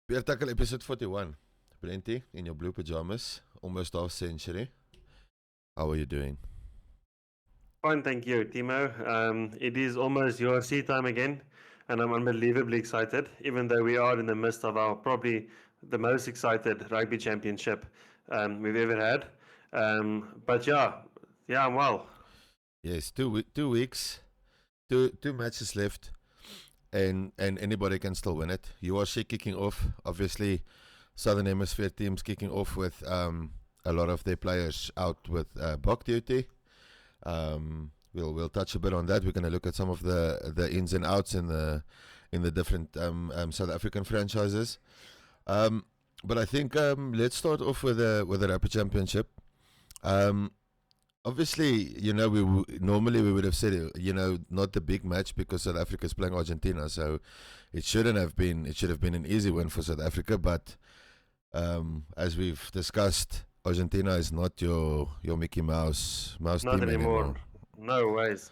Beer Tackle episode 41. Brenty, in your blue pajamas, almost half century. How are you doing? Fine, thank you, Timo. It is almost URC time again, and I'm unbelievably excited, even though we are in the midst of our probably the most excited Rugby Championship we've ever had. But yeah, I'm well. Yes, 2 weeks, two matches left, and anybody can still win it. URC kicking off, obviously. Southern Hemisphere teams kicking off with a lot of their players out with block duty. We'll touch a bit on that. We're going to look at some of the ins and outs in the different South African franchises. But I think let's start off with the Rugby Championship. Obviously, normally we would have said, not the big match because South Africa is playing Argentina, so it shouldn't have been. It should have been an easy win for South Africa. But as we've discussed, Argentina is not your Mickey Mouse Not team anymore. No ways.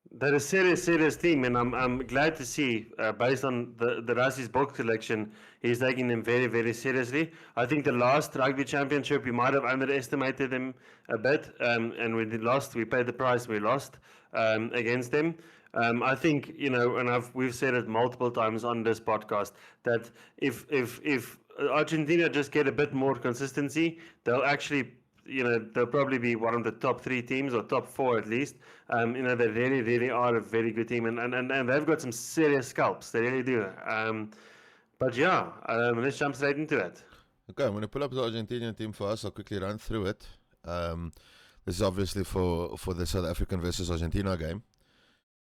They're a serious team, and I'm glad to see, based on the Rassi's box collection, he's taking them very, very seriously. I think the last Rugby Championship, we might have underestimated them a bit, and we lost. We paid the price. We lost against them. I think, and we've said it multiple times on this podcast, that if Argentina just get a bit more consistency, they'll actually, they'll probably be one of the top 3 teams or top 4 at least. They really, really are a very good team, and they've got some serious scalps. They really do. But let's jump straight into it. Okay, I'm going to pull up the Argentinian team for us. I'll quickly run through it. This is obviously for the South African versus Argentina game.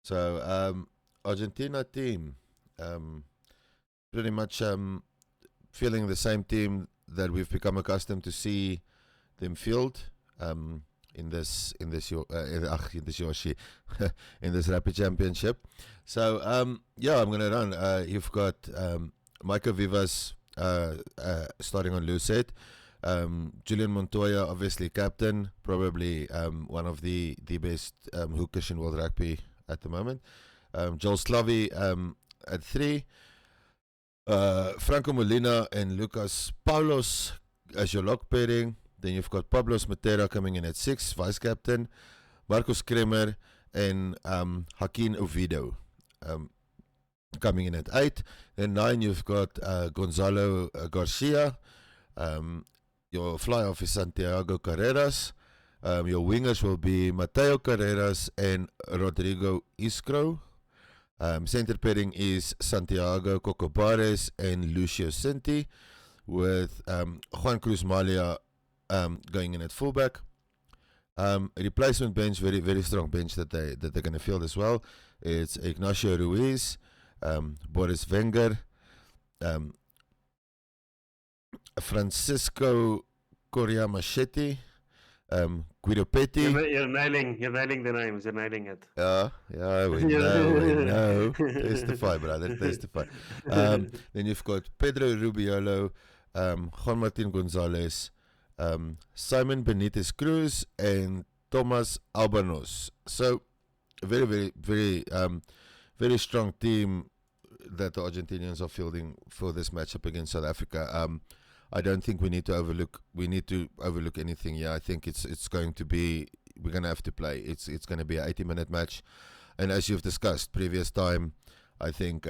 So, Argentina team, pretty much feeling the same team that we've become accustomed to see them field in this URC, in this Rugby Championship. So, I'm going to run. You've got Michael Vivas starting on loose set. Julian Montoya, obviously captain, probably one of the best hookers in world rugby at the moment. Joel Slavy at 3. Franco Molina and Lucas Paulos as your lock pairing. Then you've got Pablos Matera coming in at 6, vice captain. Marcus Kremer and Joaquin Ovido coming in at 8. Then 9 you've got Gonzalo Garcia. Your fly-off is Santiago Carreras. Your wingers will be Mateo Carreras and Rodrigo Iskro. Center pairing is Santiago Cocobares and Lucio Cinti, with Juan Cruz Malia going in at fullback. Replacement bench, very, very strong bench that they're going to field as well. It's Ignacio Ruiz, Boris Wenger, Francisco Correa Machete, Guido Petty. You're nailing the names. You're nailing it. Yeah, we know. Testify, brother, testify. Then you've got Pedro Rubiolo, Juan Martin Gonzalez, Simon Benitez Cruz, and Thomas Albanos. So, very, very, very, very strong team that the Argentinians are fielding for this matchup against South Africa. I don't think we need to overlook anything. Yeah, I think it's going to be, we're going to have to play. It's going to be an 80-minute match, and as you've discussed previous time, I think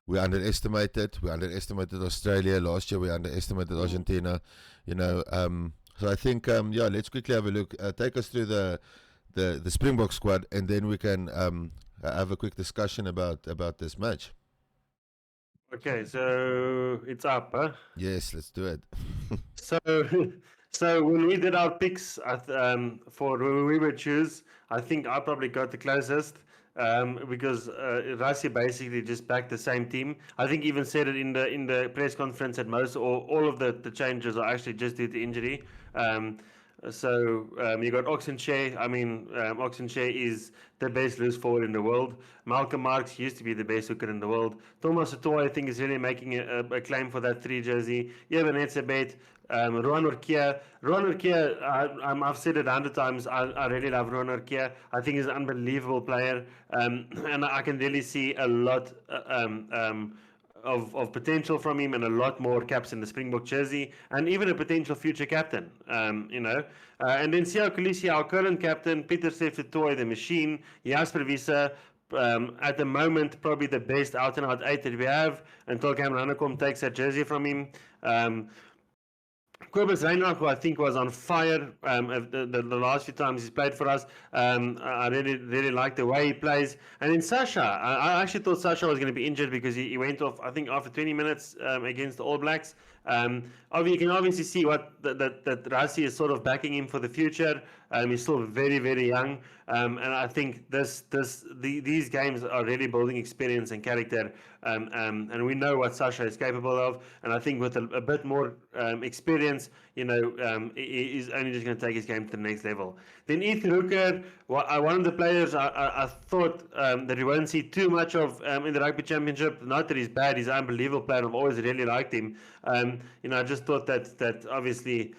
we underestimated Australia last year. We underestimated Argentina. So I think let's quickly have a look. Take us through the Springbok squad, and then we can have a quick discussion about this match. Okay, so it's up, huh? Yes, let's do it. So when we did our picks for who we would choose, I think I probably got the closest because Rassi basically just backed the same team. I think even said it in the press conference that most or all of the changes are actually just due to injury. So you got Oxenchair. I mean, Oxenchair is the best loose forward in the world. Malcolm Marx used to be the best hooker in the world. Thomas Atoy, I think, is really making a claim for that 3 jersey. Evan Etzebeth, Rowan Urquia. Rowan Urquia, I've said it 100 times. I really love Rowan Urquia. I think he's an unbelievable player. And I can really see a lot of potential from him, and a lot more caps in the Springbok jersey, and even a potential future captain. And then Siya Kolisi, our current captain, Pieter Sefetoy, the machine, Jasper Wiese, at the moment probably the best out and out 8 that we have until Cameron Hanekom takes that jersey from him. Kobus Reinach, who I think was on fire the last few times he's played for us. I really like the way he plays. And then Sasha, I actually thought Sasha was going to be injured because he went off, I think, after 20 minutes against the All Blacks. You can obviously see what that Rassie is sort of backing him for the future. He's still very, very young. And I think these games are really building experience and character. And we know what Sasha is capable of. And I think with a bit more experience, he's only just going to take his game to the next level. Then Ethan Hooker, one of the players I thought that we won't see too much of in the Rugby Championship. Not that he's bad, he's an unbelievable player. I've always really liked him. I just thought that obviously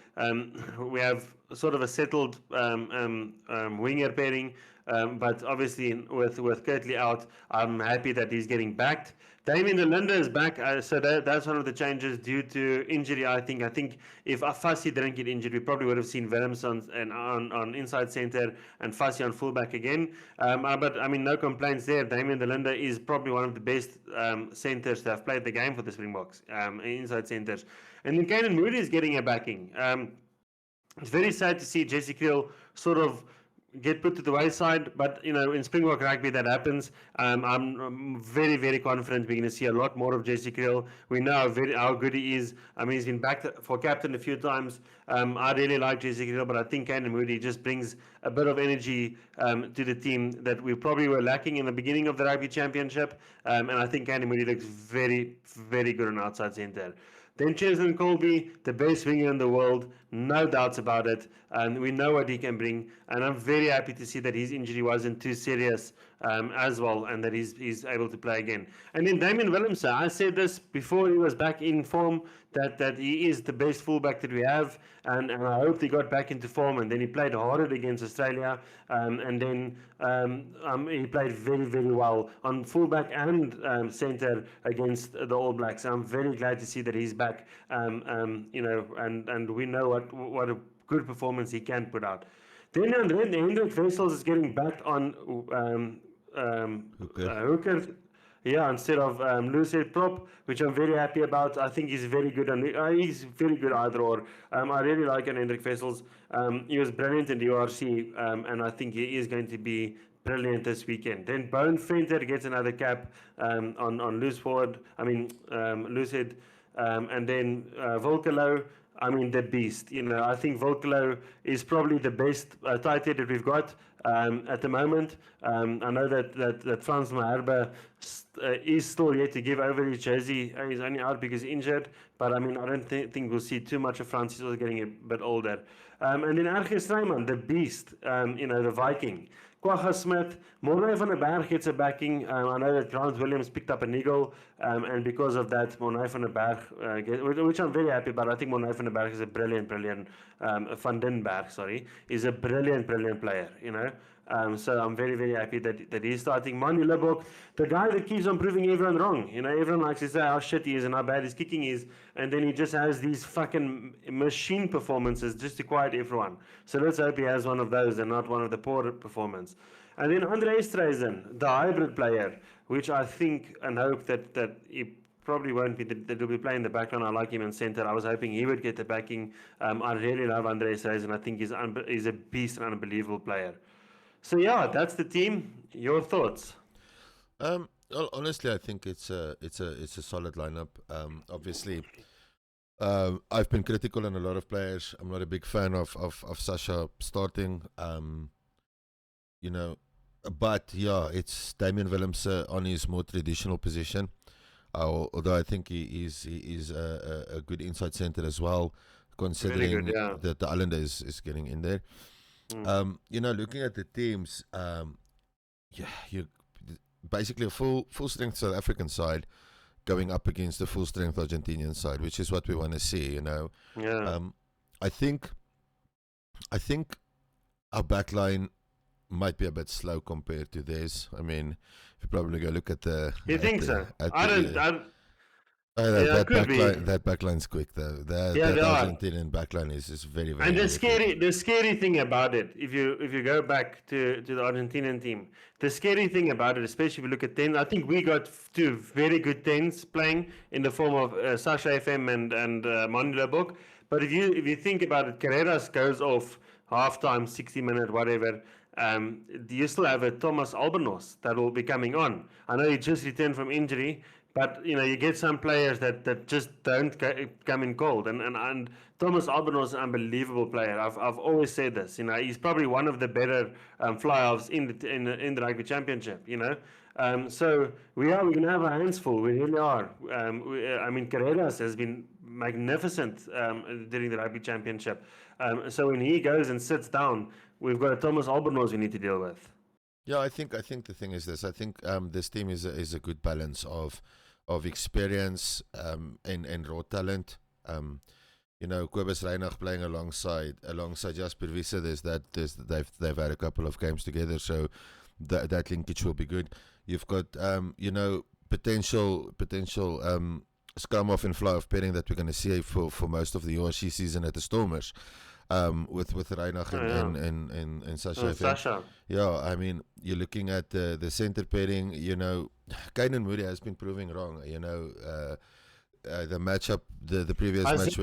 we have sort of a settled winger pairing, but obviously with Kirtley out, I'm happy that he's getting backed. Damien de Linde is back, so that's one of the changes due to injury. I think if Fassi didn't get injured, we probably would have seen Willems on inside centre and Fassi on fullback again. But I mean, no complaints there. Damien de Linde is probably one of the best centres that have played the game for the Springboks, inside centres. And then Canan Moody is getting a backing. It's very sad to see Jesse Kriel sort of get put to the wayside, but in Springbok rugby that happens. I'm very, very confident we're going to see a lot more of Jesse Kriel. We know how good he is. I mean, he's been backed for captain a few times. I really like Jesse Kriel, but I think Canan Moody just brings a bit of energy to the team that we probably were lacking in the beginning of the Rugby Championship. And I think Canan Moody looks very, very good on outside centre. Then Cheslin Colby, the best winger in the world, no doubts about it. And we know what he can bring. And I'm very happy to see that his injury wasn't too serious as well, and that he's able to play again. And then Damien Willemse, I said this before he was back in form, that he is the best fullback that we have. And I hope he got back into form, and then he played hard against Australia. And then he played very, very well on fullback and centre against the All Blacks. I'm very glad to see that he's back. And we know what a good performance he can put out. Then Hendrik Wessels is getting back on Hooker. Yeah, instead of Lucid Prop, which I'm very happy about. I think he's very good, and he's very good either or. I really like Hendrik Wessels. He was brilliant in the URC, and I think he is going to be brilliant this weekend. Then Bone Venter gets another cap on loose forward. Lucid, and then Volkelo. I mean, the beast. I think Volkelo is probably the best tight head that we've got at the moment. I know that Frans Maherbe is still yet to give over his jersey. He's only out because he's injured. But I mean, I don't think we'll see too much of Frans. He's also getting a bit older. And then RG Streyman, the beast, the Viking. Kwagga Smith, Morne van der Berg gets a backing. I know that Grant Williams picked up an eagle, and because of that, Morne van der Berg, which I'm very happy about. I think Morne van der Berg is a brilliant, Van den Berg, is a brilliant player, So I'm very, very happy that he's starting. Manu Lebok, the guy that keeps on proving everyone wrong. Everyone likes to say how shit he is and how bad his kicking is, and then he just has these fucking machine performances just to quiet everyone. So let's hope he has one of those and not one of the poor performances. And then Andre Streisen, the hybrid player, which I think and hope that he probably won't be, that will be playing the background. I like him in centre. I was hoping he would get the backing. I really love Andre Streisen. I think he's a beast and unbelievable player. So yeah, that's the team. Your thoughts? Honestly, I think it's a solid lineup. Obviously, I've been critical on a lot of players. I'm not a big fan of Sasha starting. But yeah, it's Damien Willemse on his more traditional position. Although I think he is a good inside centre as well. considering yeah. that the Islander is getting in there. Looking at the teams, you basically a full strength South African side going up against the full strength Argentinian side, which is what we want to see. Yeah. I think our backline might be a bit slow compared to theirs. I mean, if you probably go look at the. You think so? That could be. backline's quick though. That they are. Argentinian backline is very, very. And the scary thing about it, if you go back to the Argentinian team, the scary thing about it, especially if you look at 10, I think we got two very good 10s playing in the form of Sasha FM and Manuel Book. But if you think about it, Carreras goes off halftime, 60-minute, whatever. You still have a Thomas Albanos that will be coming on. I know he just returned from injury. But you get some players that just don't come in cold, and Thomas Albanos is an unbelievable player. I've always said this. He's probably one of the better fly-offs in the Rugby Championship. So we're gonna have our hands full. We really are. Carreras has been magnificent during the Rugby Championship. So when he goes and sits down, we've got a Thomas Albanos we need to deal with. Yeah, I think the thing is this. I think this team is a good balance of experience and raw talent. Kobus Reinach playing alongside Jasper Wiese. They've had a couple of games together, so that linkage will be good. You've got potential scrum off and fly off pairing that we're going to see for most of the URC season at the Stormers. With Reinach and Sasha. Sasha. Yeah, I mean, you're looking at the center pairing. Kaiden Moody has been proving wrong. The matchup, the previous match.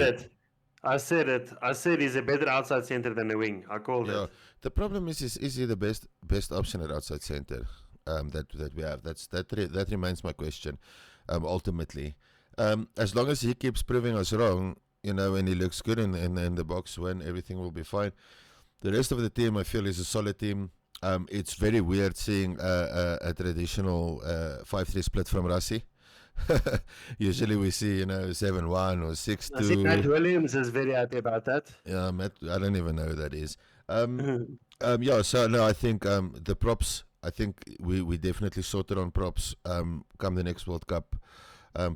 I said it. I said he's a better outside center than a wing. I called it. The problem is he the best option at outside center that we have? That remains my question. Ultimately, as long as he keeps proving us wrong. And he looks good in the box when everything will be fine. The rest of the team, I feel, is a solid team. It's very weird seeing a traditional 5-3 split from Rassie. Usually we see, 7-1 or 6-2. I think Matt Williams is very happy about that. Yeah, Matt, I don't even know who that is. So no, I think the props, I think we definitely sorted on props come the next World Cup.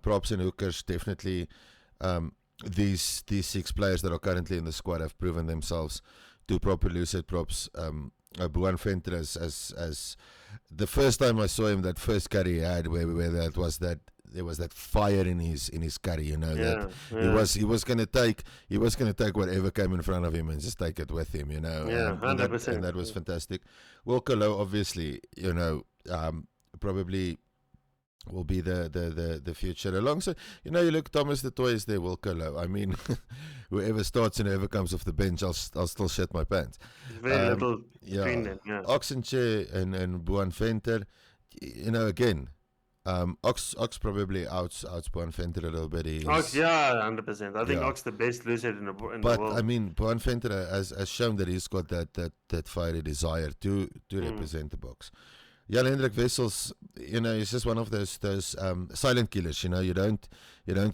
Props and hookers definitely. These 6 players that are currently in the squad have proven themselves to properly set props. Buan Venter as the first time I saw him, that first carry he had where there was that fire in his carry, he was gonna take whatever came in front of him and just take it with him, 100%. And that was fantastic. Wilco Low, obviously, probably will be the future alongside. You look, Thomas the Toy is there, Wilco Low. I mean, whoever starts and whoever comes off the bench, I'll still shit my pants. Very little between them. Yeah. Oxenche and Buan Venter, again, Ox probably outs Buan Venter a little bit. Ox, 100%. I think Ox the best loser in the world. But I mean, Buan Venter has shown that he's got that fiery desire to represent the box. Jan Hendrik Wessels, he's just one of those silent killers. You don't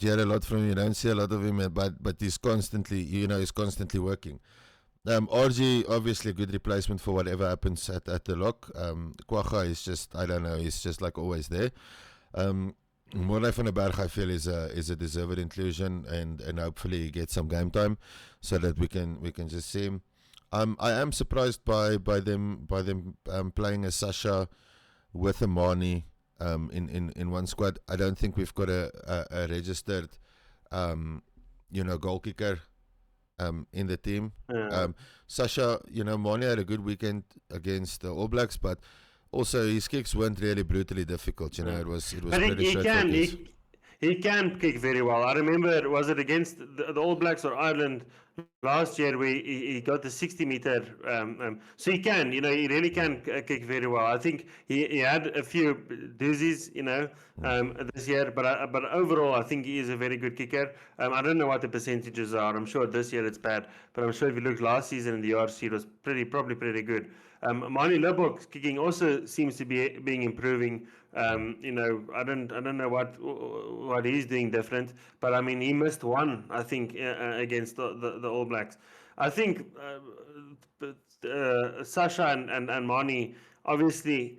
hear a lot from him, you don't see a lot of him, but he's constantly, working. RG, obviously a good replacement for whatever happens at the lock. Kwaga is just, I don't know, he's just like always there. Morley van der Berg, I feel, is a deserved inclusion, and hopefully he gets some game time so that we can just see him. I am surprised by them playing a Sasha with a Mani in one squad. I don't think we've got a registered goal kicker in the team. Sasha, Mani had a good weekend against the All Blacks, but also his kicks weren't really brutally difficult. It was but pretty straightforward. He can kick very well. I remember, was it against the All Blacks or Ireland? last year where he got the 60-meter. So he can, he really can kick very well. I think he had a few doozies, this year, but overall, I think he is a very good kicker. I don't know what the percentages are. I'm sure this year it's bad, but I'm sure if you look last season in the URC, it was probably pretty good. Mani Lubbock's kicking also seems to be improving. I don't know what he's doing different, but I mean he missed one, I think, against the All Blacks. I think Sasha and Mani obviously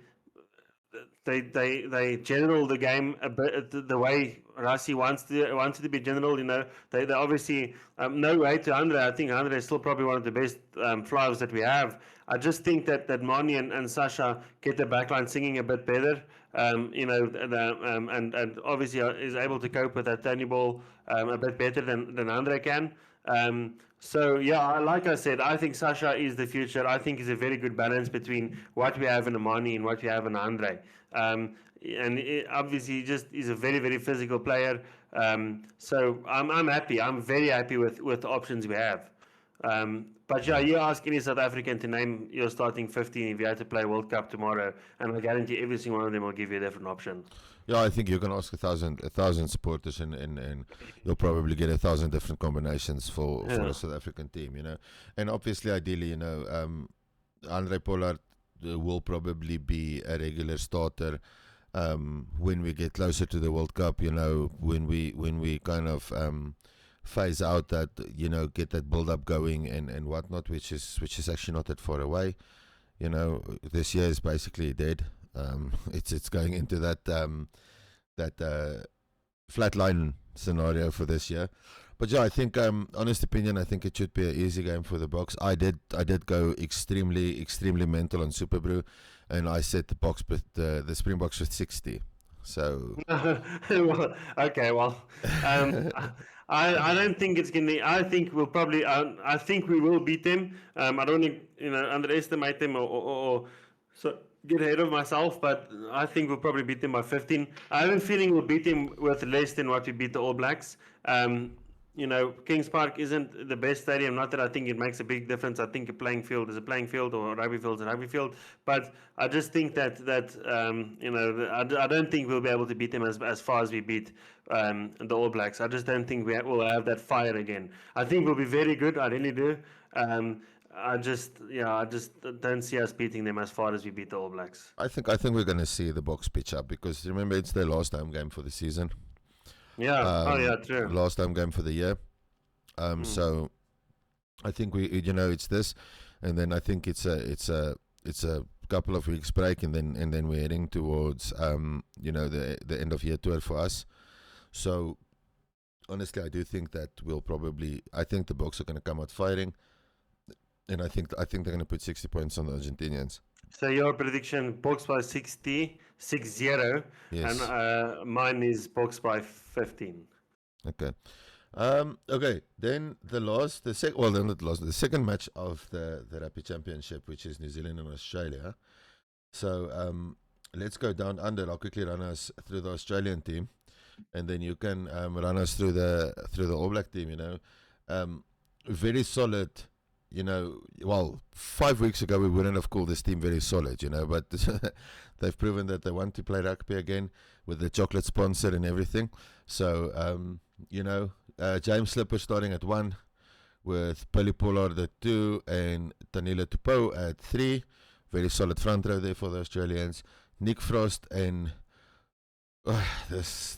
they general the game a bit the way Rassi wants it to be general. They obviously no way to Andre. I think Andre is still probably one of the best flyers that we have. I just think that Mani and Sasha get the backline singing a bit better. And obviously is able to cope with that tiny ball a bit better than Andre can. So yeah, like I said, I think Sasha is the future. I think it's a very good balance between what we have in Amani and what we have in Andre. And obviously, he just is a very, very physical player. So I'm happy. I'm very happy with the options we have. But yeah, you ask any South African to name your starting 15 if you had to play World Cup tomorrow, and I guarantee every single one of them will give you a different option. Yeah, I think you can ask a thousand supporters, and you'll probably get 1,000 different combinations for the South African team. And obviously, ideally, Andre Pollard will probably be a regular starter when we get closer to the World Cup. When we kind of phase out that, get that build up going and whatnot, which is actually not that far away. This year is basically dead. It's going into that flatline scenario for this year. But yeah, I think honest opinion, I think it should be an easy game for the Boks. I did go extremely mental on Super Brew, and I set the box with the Springboks with 60. So okay, well, I don't think it's gonna. I think we'll probably. I think we will beat them. I don't think underestimate them or so get ahead of myself, but I think we'll probably beat them by 15. I have a feeling we'll beat them with less than what we beat the All Blacks. Kings Park isn't the best stadium. Not that I think it makes a big difference. I think a playing field is a playing field, or a rugby field is a rugby field. But I just think that I don't think we'll be able to beat them as far as we beat the All Blacks. I just don't think we'll have that fire again. I think we'll be very good. I really do. I just don't see us beating them as far as we beat the All Blacks. I think we're going to see the Boks pitch up, because remember, it's their last home game for the season. Yeah. True. Last home game for the year. So I think it's this, and then I think it's a couple of weeks break, and then we're heading towards the end of year tour for us. So honestly, I do think that I think the Boks are going to come out fighting, and I think they're going to put 60 points on the Argentinians. So your prediction, Boks by 60, 6-0, yes. And mine is Boks by 15. Okay. Okay. Then the second match of the Rugby Championship, which is New Zealand and Australia. So let's go down under. I'll quickly run us through the Australian team, and then you can run us through the All Black team. Very solid. 5 weeks ago we wouldn't have called this team very solid, but they've proven that they want to play rugby again with the chocolate sponsor and everything. So, James Slipper starting at 1, with Billy Pollard at 2, and Tanila Tupou at 3. Very solid front row there for the Australians. Nick Frost and this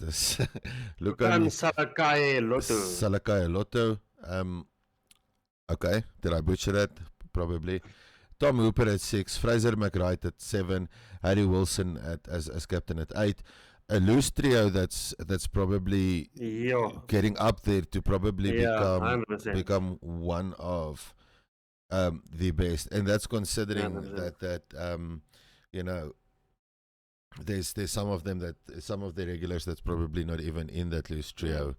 Lukan Salakai Lotto. Okay, did I butcher that? Probably. Tom Hooper at 6, Fraser McWright at 7, Harry Wilson as captain at 8. A loose trio that's probably getting up there to probably become one of the best, and that's considering 100%. that there's some of the regulars that's probably not even in that loose trio.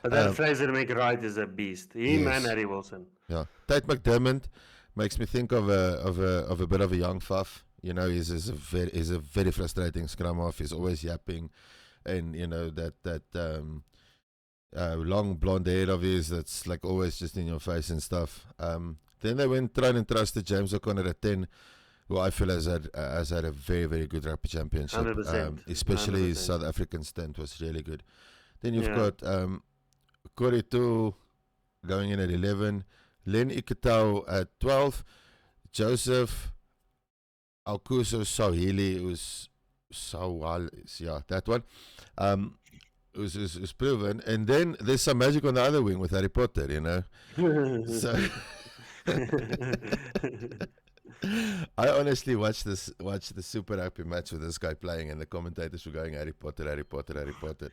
But that Fraser McWright is a beast. Him and Harry Wilson. Yeah, Tate McDermott makes me think of a bit of a young Faf. He's a very frustrating scrum half. He's always yapping, and long blonde hair of his that's like always just in your face and stuff. Then they went tried and trusted James O'Connor at 10, who I feel has had a very, very good rugby championship. 100%. Especially his 100%. South African stint was really good. Then you've Yeah. got Corey Tu going in at 11, Len Iketau at 12, Joseph Alkuso Sohili, who's that one. Who's proven. And then there's some magic on the other wing with Harry Potter, you know. So I honestly watched the Super Rugby match with this guy playing, and the commentators were going Harry Potter, Harry Potter, Harry Potter,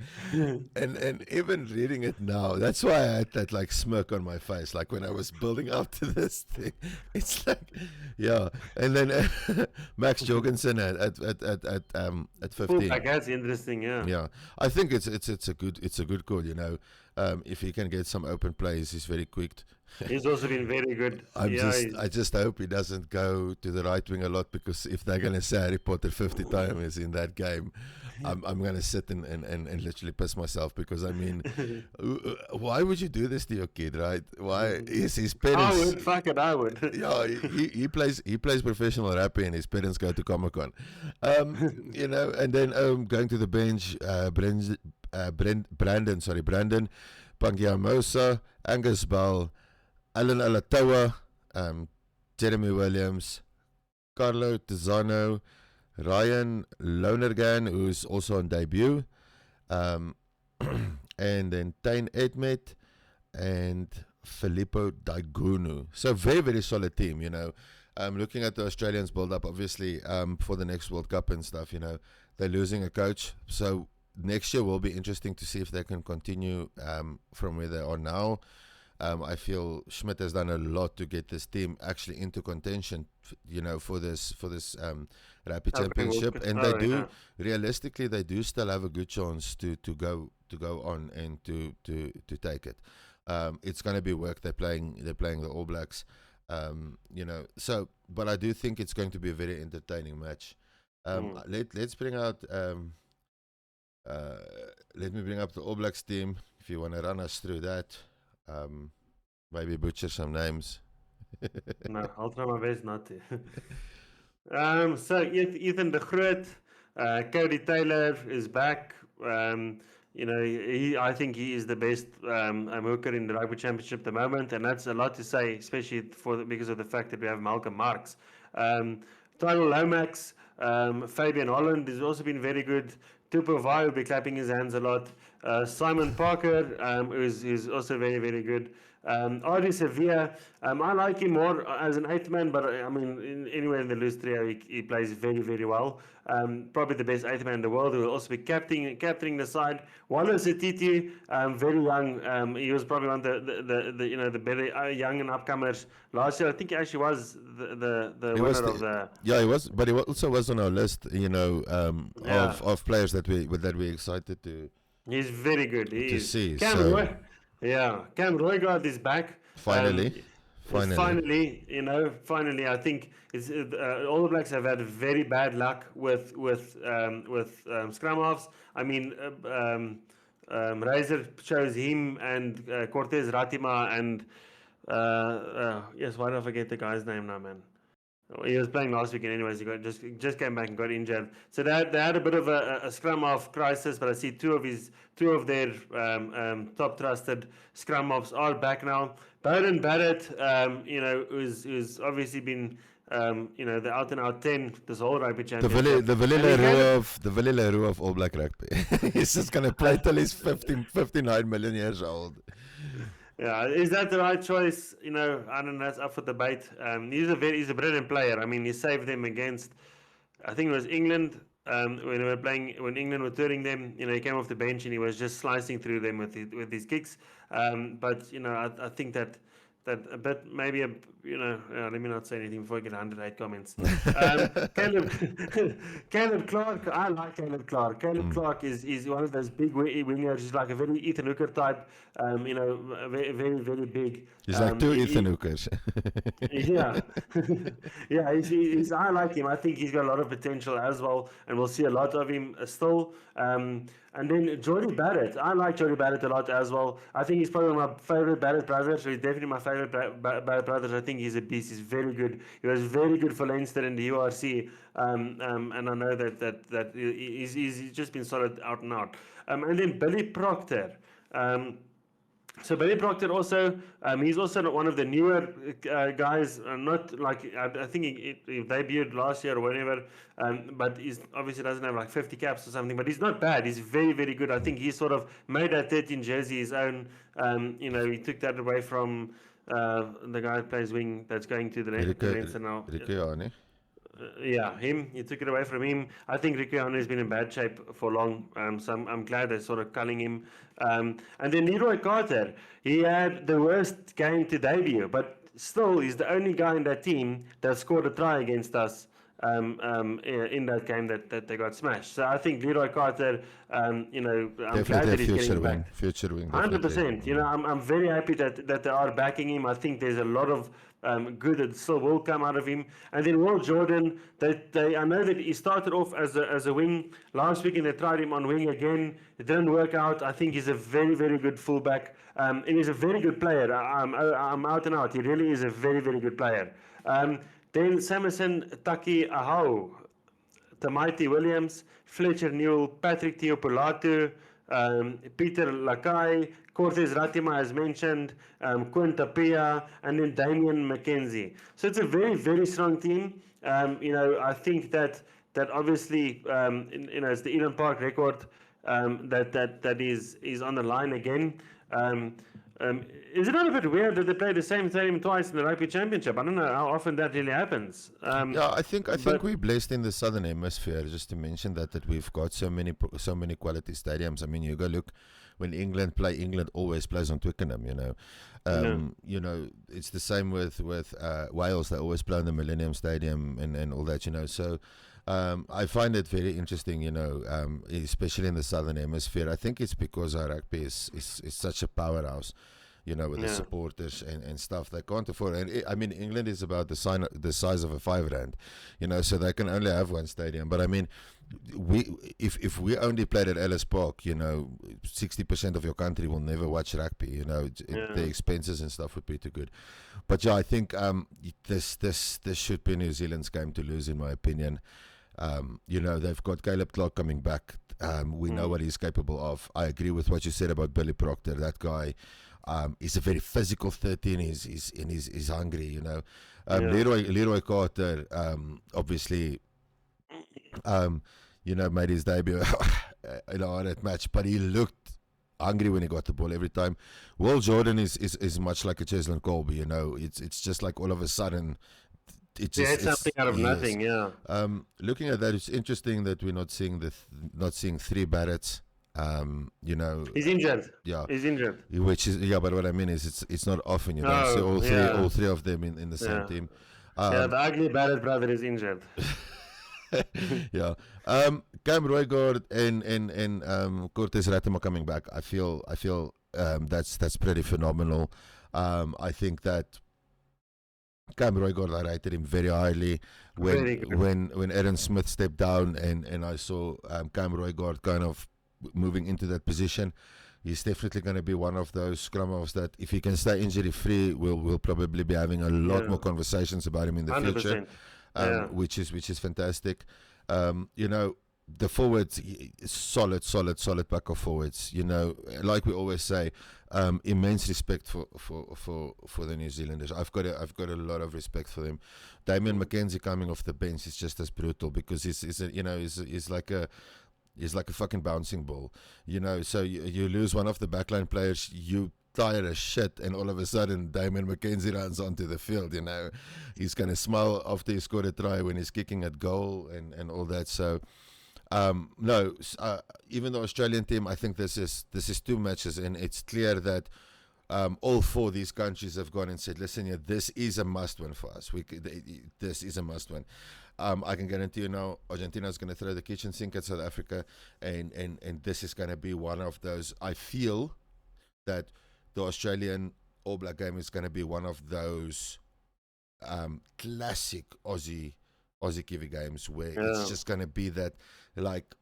and even reading it now, that's why I had that like smirk on my face, like when I was building up to this thing. It's like, yeah. And then Max Jorgensen at 15. Like, that's interesting. Yeah. Yeah, I think it's a good call. You know, if he can get some open plays, he's very quick. He's also been very good. I just hope he doesn't go to the right wing a lot, because if they're gonna say Harry Potter 50 times in that game, I'm gonna sit and literally piss myself, because I mean, why would you do this to your kid, right? Why is his parents? I would, fuck it, I would. Yeah, he plays professional rugby, and his parents go to Comic-Con. You know, and then going to the bench, Brandon Pangiamosa, Angus Bell, Alan Alatawa, Jeremy Williams, Carlo Tizzano, Ryan Lonergan, who's also on debut, and then Tain Edmet and Filippo Daigunu. So very, very solid team, you know. Looking at the Australians build up, obviously, for the next World Cup and stuff, you know, they're losing a coach. So next year will be interesting to see if they can continue from where they are now. I feel Schmidt has done a lot to get this team actually into contention, you know, for this Rugby Championship, and they do realistically they do still have a good chance to go on and to take it. It's going to be work. They're playing the All Blacks, you know. So, but I do think it's going to be a very entertaining match. Let's bring out. Let me bring up the All Blacks team. If you want to run us through that. Maybe butcher some names. No, I'll try my best not to. So Ethan de Groot, Cody Taylor is back. You know, I think he is the best hooker in the Rugby Championship at the moment, and that's a lot to say, especially because of the fact that we have Malcolm Marx. Tyler Lomax, Fabian Holland has also been very good. Tupo Vai will be clapping his hands a lot. Simon Parker, who's also very, very good. Audrey Sevilla, I like him more as an 8th man, but I mean, anywhere in the loose trio, he plays very, very well. Probably the best 8th man in the world, who will also be captaining the side. Wallace Atiti, very young. He was probably one of the better young and upcomers last year. I think he actually was the winner of the. Yeah, he was, but he also was on our list, you know, of players that we're excited to. He's very good. To see. Cam Roygaard is back. Finally, I think it's all the Blacks have had very bad luck with scrum halves. I mean, Razor chose him and Cortez Ratima and yes, why did I forget the guy's name now, man? He was playing last weekend anyways. He just came back and got injured. So they had a bit of a scrum half crisis, but I see two of their top trusted scrum halves are back now. Bowden Barrett, you know, who's obviously been the out and out 10 this whole Rugby Championship. The Willie Leroux of All Black Rugby. He's just gonna play till he's 59 million years old. Yeah, is that the right choice? You know, I don't know. That's up for debate. He's a brilliant player. I mean, he saved them against, I think it was England. When England were touring them, you know, he came off the bench and he was just slicing through them with his kicks. But you know, I think that a bit maybe let me not say anything before I get 108 comments. Caleb Clark, I like Caleb Clark. Caleb Clark is one of those big wingers. He's like a very Ethan Hooker type. Very, very, very big. He's like two Ethan Hookers. Yeah, yeah. I like him. I think he's got a lot of potential as well, and we'll see a lot of him still. And then Jordie Barrett. I like Jordie Barrett a lot as well. I think he's probably my favorite Barrett brother. So he's definitely my favorite Barrett brother. I think he's a beast. He's very good. He was very good for Leinster in the URC. And I know that he's just been solid out and out. And then Billy Proctor. So Billy Proctor also, he's also one of the newer guys. Not like I think he debuted last year or whatever, but he's obviously doesn't have like 50 caps or something. But he's not bad. He's very very good. I think he sort of made that 13 jersey his own. He took that away from the guy who plays wing that's going to the Leinster now. Yeah, him. You took it away from him. I think Ricky has been in bad shape for long, so I'm glad they're sort of culling him. And then Leroy Carter, he had the worst game to debut, but still he's the only guy in that team that scored a try against us in that game that they got smashed. So I think Leroy Carter, I'm definitely glad that he's getting back. Future wing. 100%. I'm very happy that they are backing him. I think there's a lot of good that still will come out of him. And then Will Jordan, I know that he started off as a wing. Last weekend they tried him on wing again. It didn't work out. I think he's a very, very good fullback. And he's a very good player. I'm out and out. He really is a very, very good player. Then Samson Taki Ahau, Tamaiti Williams, Fletcher Newell, Patrick Teopolatu, Peter Lakai, Cortez Ratima as mentioned, Quinta Pia, and then Damien McKenzie. So it's a very, very strong team. I think that obviously, it's the Eden Park record that is on the line again. Is it not a bit weird that they play the same stadium twice in the Rugby Championship? I don't know how often that really happens. I think we're blessed in the Southern Hemisphere. Just to mention that we've got so many quality stadiums. I mean, you go look when England play. England always plays on Twickenham. It's the same with Wales. They always play on the Millennium Stadium and all that. So. I find it very interesting, especially in the Southern Hemisphere. I think it's because our rugby is such a powerhouse, with the supporters and stuff. They can't afford it. And England is about the size of a R5, so they can only have one stadium. But I mean, if we only played at Ellis Park, 60% of your country will never watch rugby. The expenses and stuff would be too good. But I think this should be New Zealand's game to lose, in my opinion. They've got Caleb Clark coming back. We know what he's capable of. I agree with what you said about Billy Proctor. That guy is a very physical 13. He's hungry. Leroy Carter, obviously, made his debut in a hard match, but he looked hungry when he got the ball every time. Will Jordan is much like a Cheslin Colby. It's just like all of a sudden. It's something out of nothing. Yeah. Looking at that, it's interesting that we're not seeing three Barretts. He's injured. Yeah, he's injured. Which is but what I mean is it's not often you don't see all three of them in the same team. The ugly Barrett brother is injured. Yeah. Cam Roygaard and Cortez Ratima coming back. I feel that's pretty phenomenal. I think that Cam Roygaard, I rated him very highly when Aaron Smith stepped down and I saw Cam Roygaard kind of moving into that position. He's definitely going to be one of those scrum halves that if he can stay injury free, we'll probably be having a lot more conversations about him in the 100%. Future, which is fantastic. The forwards, solid pack of forwards. Like we always say, immense respect for the New Zealanders. I've got a lot of respect for them. Damien McKenzie coming off the bench is just as brutal because he's like a fucking bouncing ball. So you lose one of the backline players, you tired as shit, and all of a sudden Damien McKenzie runs onto the field. He's gonna smile after he scored a try when he's kicking at goal and all that. So. Even the Australian team, I think this is two matches, and it's clear that all four of these countries have gone and said, listen, this is a must-win for us. This is a must-win. I can guarantee you now, Argentina is going to throw the kitchen sink at South Africa, and this is going to be one of those. I feel that the Australian All Black game is going to be one of those classic Aussie Kiwi games where it's just going to be that, like,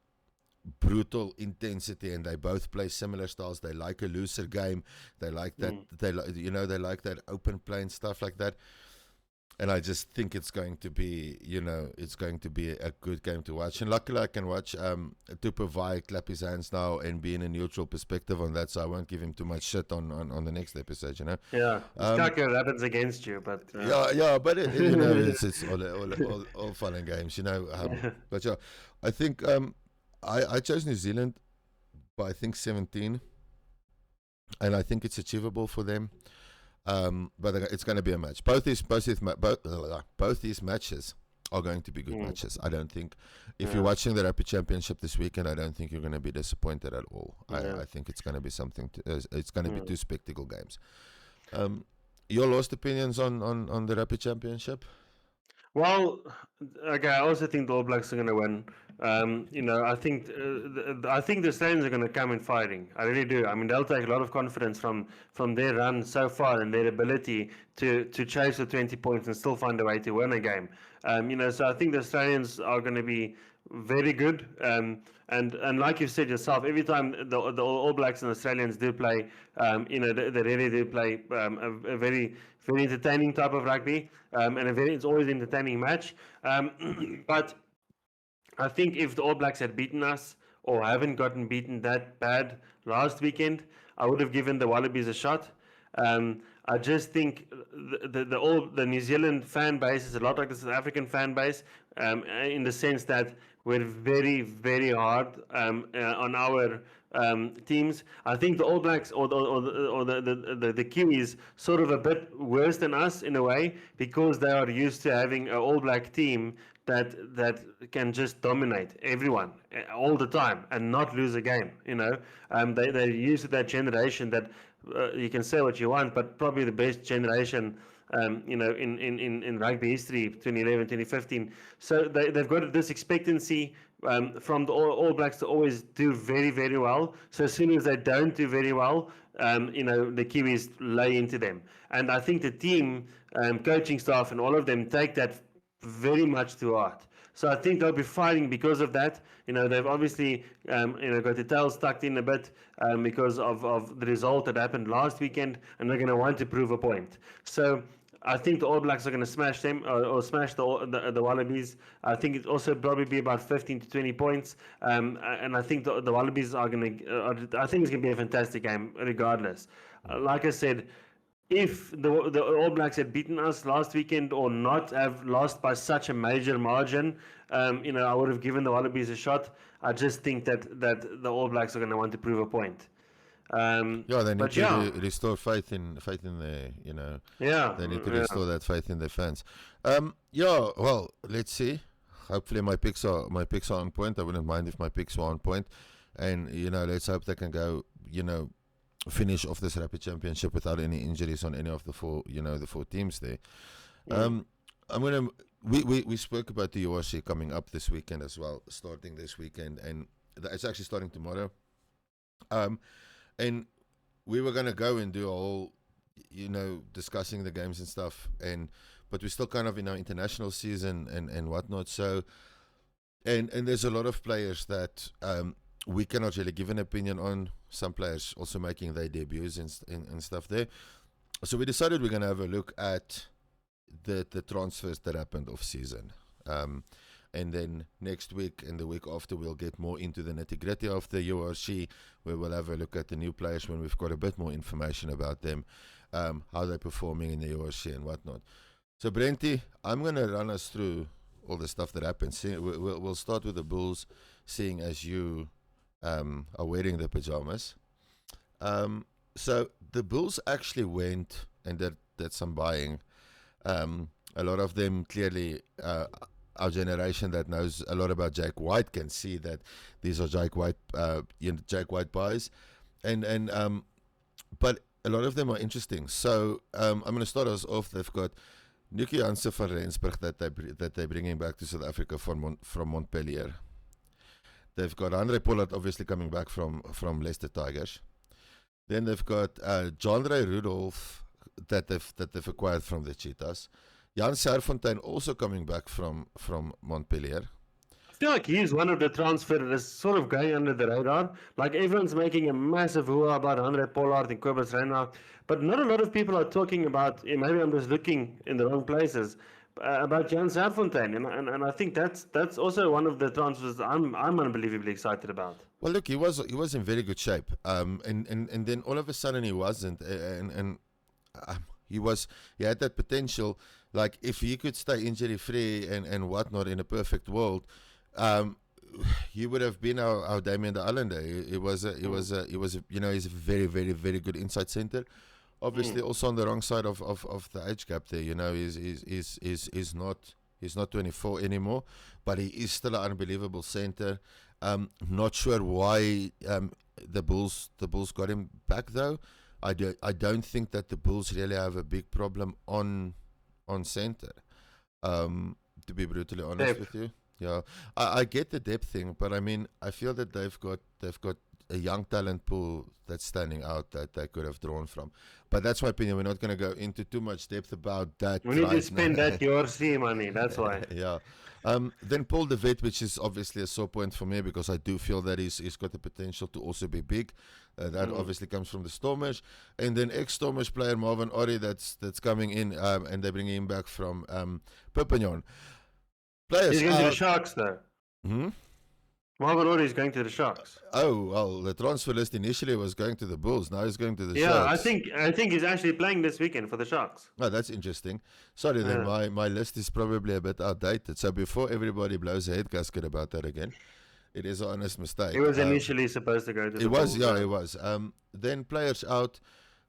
brutal intensity, and they both play similar styles. They like a looser game. They like that. They like that open play and stuff like that. And I just think it's going to be, it's going to be a good game to watch. And luckily I can watch Tupa Vai clap his hands now and be in a neutral perspective on that, so I won't give him too much shit on the next episode, Yeah, it's not good happens against you, but... but it's all fun and games, But yeah, I think I chose New Zealand by, I think, 17. And I think it's achievable for them. But it's going to be a match. Both these matches are going to be good matches. I don't think, if you're watching the Rugby Championship this weekend, I don't think you're going to be disappointed at all. I think it's going to be it's going to be two spectacle games. Your last opinions on the Rugby Championship? Well, okay, I also think the All Blacks are going to win. I think the Australians are going to come in fighting. I really do. I mean, they'll take a lot of confidence from their run so far and their ability to chase the 20 points and still find a way to win a game. So I think the Australians are going to be very good. And like you said yourself, every time the All Blacks and Australians do play, they really do play a very, very entertaining type of rugby, and it's always an entertaining match. But I think if the All Blacks had beaten us or haven't gotten beaten that bad last weekend, I would have given the Wallabies a shot. I just think the New Zealand fan base is a lot like the South African fan base, in the sense that we're very, very hard on our teams. I think the All Blacks or the Kiwis sort of a bit worse than us in a way, because they are used to having an All Black team that can just dominate everyone all the time and not lose a game. They're used to that generation that you can say what you want, but probably the best generation in rugby history, 2011, 2015. So they've got this expectancy from the All Blacks to always do very, very well. So as soon as they don't do very well, the Kiwis lay into them. And I think the team, coaching staff and all of them take that very much to heart. So I think they'll be fighting because of that. They've obviously got their tails tucked in a bit because of the result that happened last weekend, and they're going to want to prove a point. So I think the All Blacks are going to smash them or smash the Wallabies. I think it also probably be about 15 to 20 points. And I think the Wallabies are going to. I think it's going to be a fantastic game, regardless. Like I said, if the All Blacks had beaten us last weekend or not have lost by such a major margin, I would have given the Wallabies a shot. I just think that the All Blacks are going to want to prove a point. They need to restore faith in the they need to restore that faith in their fans. Well, let's see. Hopefully my picks are on point. I wouldn't mind if my picks were on point, and let's hope they can go finish off this Rugby Championship without any injuries on any of the four teams there. We spoke about the URC coming up this weekend as well, starting this weekend, and it's actually starting tomorrow. And we were gonna go and do a whole, discussing the games and stuff, but we're still kind of in our international season and whatnot. So, and there's a lot of players that we cannot really give an opinion on. Some players also making their debuts and stuff there. So we decided we're gonna have a look at the transfers that happened off season. And then next week and the week after, we'll get more into the nitty-gritty of the URC, where we'll have a look at the new players when we've got a bit more information about them, how they're performing in the URC and whatnot. So, Brenty, I'm going to run us through all the stuff that happened. We'll start with the Bulls, seeing as you are wearing the pajamas. So, the Bulls actually went and did some buying. A lot of them clearly... our generation that knows a lot about Jake White can see that these are Jake White buys, and but a lot of them are interesting. So I'm going to start us off. They've got Nicky Janse van Rensburg that they're bringing back to South Africa from Montpellier. They've got Andre Pollard obviously coming back from Leicester Tigers. Then they've got Jandre Rudolph that they've acquired from the Cheetahs. Jan Serfontein also coming back from Montpellier. feel like he's one of the transfer that is sort of going under the radar. Like everyone's making a massive hoo-ha about Andre Pollard and Kobus Reinach, but not a lot of people are talking about. Maybe I'm just looking in the wrong places. About Jan Serfontein, and I think that's also one of the transfers I'm unbelievably excited about. Well, look, he was in very good shape, and then all of a sudden he wasn't, and he had that potential. Like if he could stay injury free and whatnot in a perfect world, he would have been our Damien the Islander. He was he's a very very very good inside center. Obviously, also on the wrong side of the age gap there. He's not 24 anymore, but he is still an unbelievable center. Not sure why the Bulls got him back though. I don't think that the Bulls really have a big problem on center. To be brutally honest with you, yeah, I get the depth thing, but I mean I feel that they've got a young talent pool that's standing out that they could have drawn from. But that's my opinion. We're not going to go into too much depth about that. We need to spend that URC money. That's why. Yeah. Then Paul de Wet, which is obviously a sore point for me because I do feel that he's got the potential to also be big. That obviously comes from the Stormers. And then ex-Stormers player Marvin Ori that's coming in and they're bringing him back from Perpignan. Players He's going to the Sharks though. Marvin Ori is going to the Sharks. Oh, well, the transfer list initially was going to the Bulls. Now he's going to the Sharks. Yeah, I think he's actually playing this weekend for the Sharks. Oh, that's interesting. Sorry, then my list is probably a bit outdated. So before everybody blows a head gasket about that again, it is an honest mistake. He was initially supposed to go to the Bulls. It was. Then players out.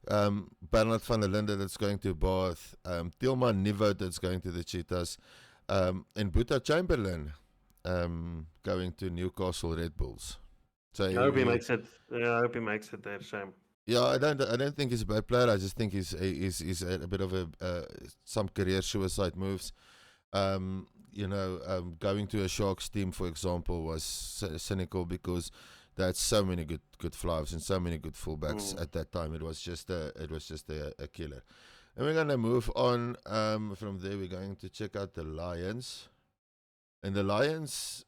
Bernard van der Linde that's going to Bath. Tilman Nieuwoud that's going to the Cheetahs. And Boeta Chamberlain going to Newcastle Red Bulls. So I hope he makes it. Yeah, I hope he makes it there. Shame. Yeah, I don't think he's a bad player. I just think he's a bit of some career suicide moves. Going to a Sharks team, for example, was cynical because they had so many good flyers and so many good fullbacks at that time. It was just a killer. And we're gonna move on from there. We're going to check out the Lions. And the Lions,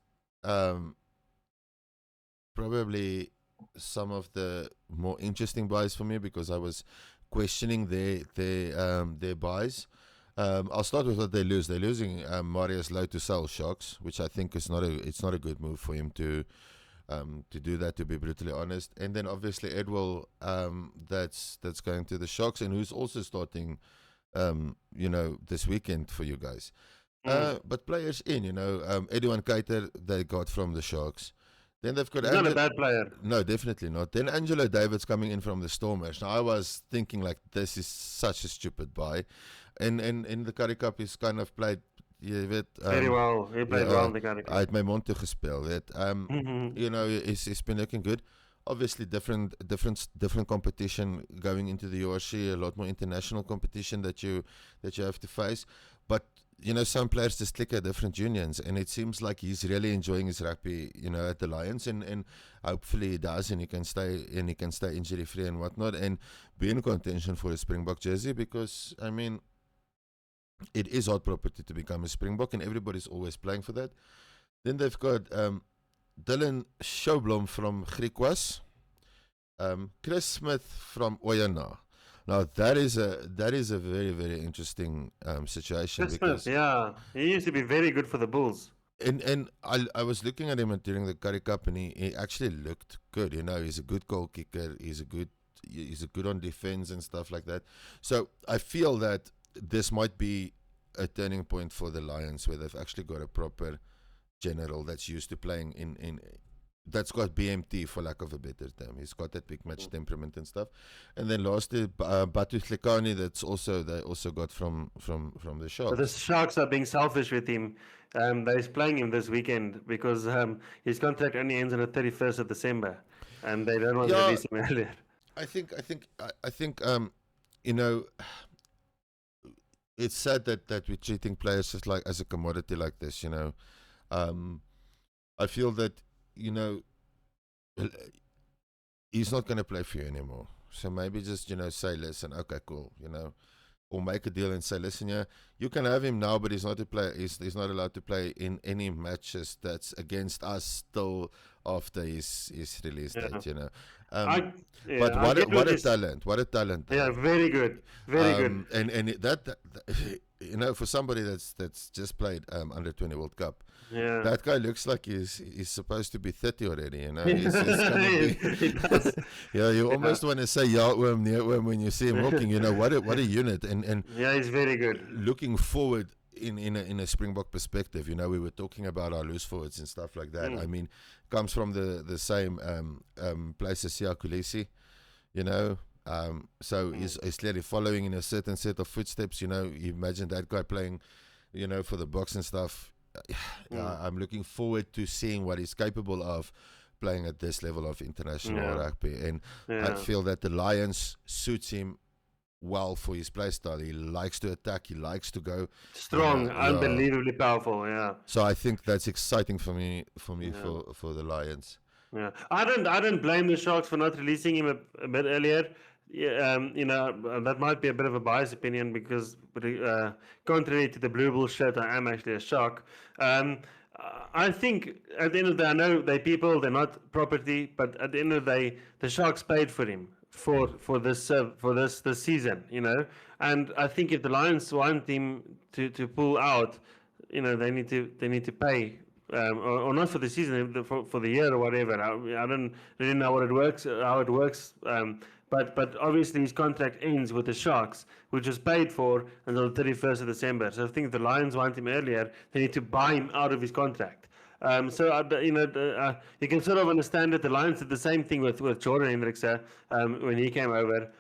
probably some of the more interesting buys for me because I was questioning their buys. I'll start with what they lose. They're losing Marius Lowe to sell Sharks, which I think is not a good move for him to do that. To be brutally honest, and then obviously Edwell, that's going to the Sharks, and who's also starting, this weekend for you guys. But players in, Edwin Keiter they got from the Sharks. Then they've got... He's not a bad player. No, definitely not. Then Angelo David's coming in from the Stormers. Now, I was thinking, like, this is such a stupid buy. And in the Currie Cup, he's kind of played... very well. He played well in the Currie Cup. Hy het my mond toe gespeel, he's been looking good. Obviously, different competition going into the URC, a lot more international competition that you have to face. But some players just click at different unions, and it seems like he's really enjoying his rugby, at the Lions, and hopefully he does, and he can stay injury free and whatnot, and be in contention for a Springbok jersey because I mean, it is hot property to become a Springbok, and everybody's always playing for that. Then they've got Dylan Schoublom from Griquas, Chris Smith from Oyana. Now that is a very very interesting situation. Because, yeah, he used to be very good for the Bulls. And I was looking at him during the Currie Cup, and he actually looked good. He's a good goal kicker. He's a good on defense and stuff like that. So I feel that this might be a turning point for the Lions, where they've actually got a proper general that's used to playing in that's got BMT, for lack of a better term. He's got that big match temperament and stuff. And then lastly, Batu Tlekani, they also got from the Sharks. So the Sharks are being selfish with him. They're playing him this weekend because his contract only ends on the 31st of December, and they don't want to release him earlier. I think it's sad that we're treating players just like as a commodity like this. I feel that he's not going to play for you anymore. So maybe just say, listen, okay, cool. or make a deal and say, listen, yeah, you can have him now, but he's not to play. He's not allowed to play in any matches that's against us still after his release date. You know. I But I get what a talent! What a talent! Yeah, very good, very good. And that you know, for somebody that's just played under 20 World Cup, Yeah. that guy looks like he's supposed to be 30 already. You know, he's gonna be. He does. Yeah, you almost want to say near him when you see him walking. You know, what a unit, and Yeah, he's very good. looking forward in a Springbok perspective. You know, we were talking about our loose forwards and stuff like that. I mean, comes from the same place as Siya Kolisi, you know. So he's clearly following in a certain set of footsteps. You know, you imagine that guy playing, you know, for the Boks and stuff. I'm looking forward to seeing what he's capable of playing at this level of international rugby, and I feel that the Lions suits him well for his play style. He likes to attack, he likes to go strong, unbelievably powerful. Yeah. So I think that's exciting for me for the Lions. Yeah, I don't blame the Sharks for not releasing him a bit earlier. Yeah, you know, that might be a bit of a biased opinion because, contrary to the blue bull shirt, I am actually a Shark. I think at the end of the day, I know they're people, they're not property, but at the end of the day, the Sharks paid for him for this season, you know. And I think if the Lions want him to pull out, you know, they need to pay. Or not for the season, for the year or whatever. I don't really know how it works. But obviously his contract ends with the Sharks, which was paid for until the 31st of December. So I think if the Lions want him earlier, they need to buy him out of his contract. You know, you can sort of understand that the Lions did the same thing with Jordan Hendrikse when he came over.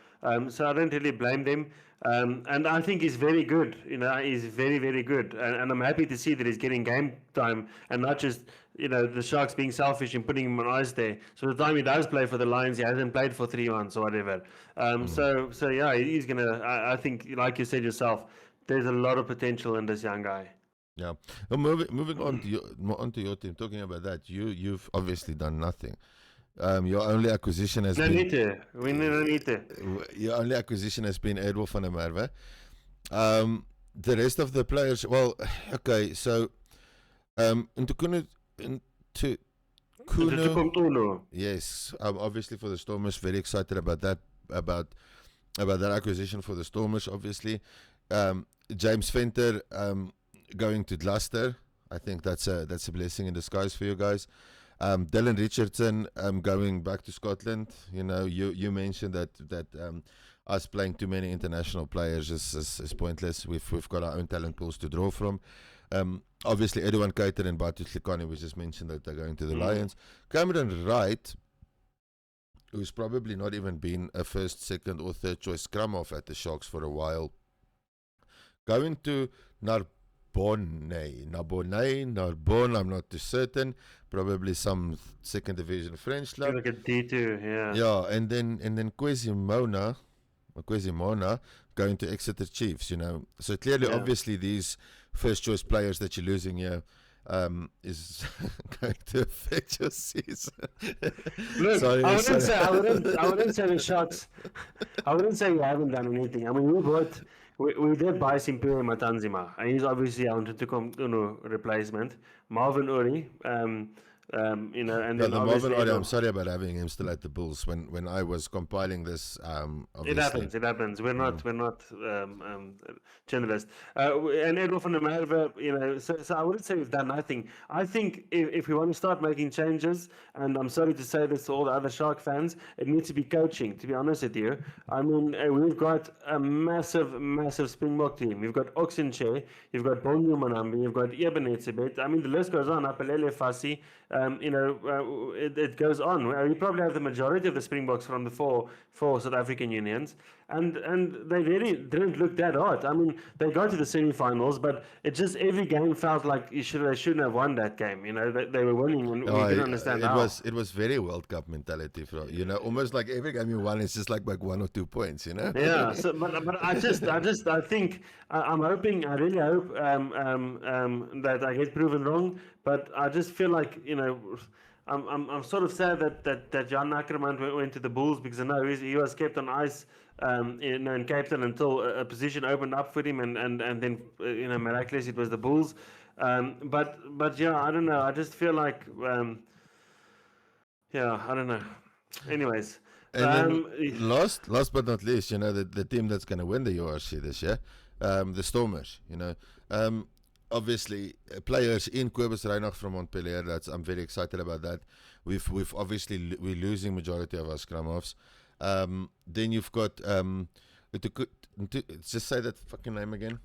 So I don't really blame them. And I think he's very good. You know, he's very, very good. And I'm happy to see that he's getting game time and not just, you know, the Sharks being selfish and putting him on ice there. So the time he does play for the Lions, he hasn't played for 3 months or whatever. So yeah, he's going to, I think, like you said yourself, there's a lot of potential in this young guy. Yeah. Well, moving on to your team, talking about that, you've obviously done nothing. Your only acquisition has been... We don't need to. Your only acquisition has been Edwin van der Merwe. The rest of the players... Well, okay, so... Into Kuno... Yes, obviously for the Stormers, very excited about that. About that acquisition for the Stormers, obviously. James Venter going to Gloucester. I think that's a blessing in disguise for you guys. Dylan Richardson going back to Scotland. You know, you mentioned that us playing too many international players is pointless. We've got our own talent pools to draw from. Obviously, Edouard Keiter and Batu Tlikani, we just mentioned that they're going to the Lions. Cameron Wright, who's probably not even been a first, second, or third choice scrum off at the Sharks for a while, going to Narbonne, I'm not too certain. Probably some second division French club. Like a D2, yeah. Yeah, and then Kwesi Mona going to Exeter Chiefs, you know. So clearly, obviously, these first choice players that you're losing here is going to affect your season. Look, sorry, I wouldn't say the Sharks. I wouldn't say we haven't done anything. I mean, we did buy Simpiwe Matanzima, and he's obviously our Ntuthuko replacement. Marvin Uri, you know, and then Marvin Uri, I'm sorry about having him still at the Bulls. When I was compiling this, it happens. We're not journalists. And Edwin van der Merwe, you know, so I wouldn't say we've done nothing. I think if we want to start making changes, and I'm sorry to say this to all the other Shark fans, it needs to be coaching, to be honest with you. I mean, we've got a massive Springbok team. We've got Oxenche, you've got Bonyu Manambi, you've got Ebenezebet. I mean, the list goes on. Apelele Fassi, you know, it goes on. We probably have the majority of the Springboks from the four South African unions, and they really didn't look that hot. I mean, they got to the semi-finals, but it just every game felt like they shouldn't have won that game. You know, they were winning, and we didn't understand how. It was very World Cup mentality, you know, almost like every game you won, it's just like 1 or 2 points, you know. Yeah. So, but I think I'm hoping, I really hope that I get proven wrong. But I just feel like, you know, I'm sort of sad that Jan Ackerman went to the Bulls, because I know he was kept on ice in Cape Town until a position opened up for him, and then miraculously it was the Bulls. But yeah, I don't know. I just feel like I don't know. Anyways, And then last but not least, the team that's going to win the URC this year, the Stormers. Obviously players in Kobus Reinach from Montpellier. I'm very excited about that. We've obviously we're losing majority of our scrum offs. Then you've got just say that fucking name again.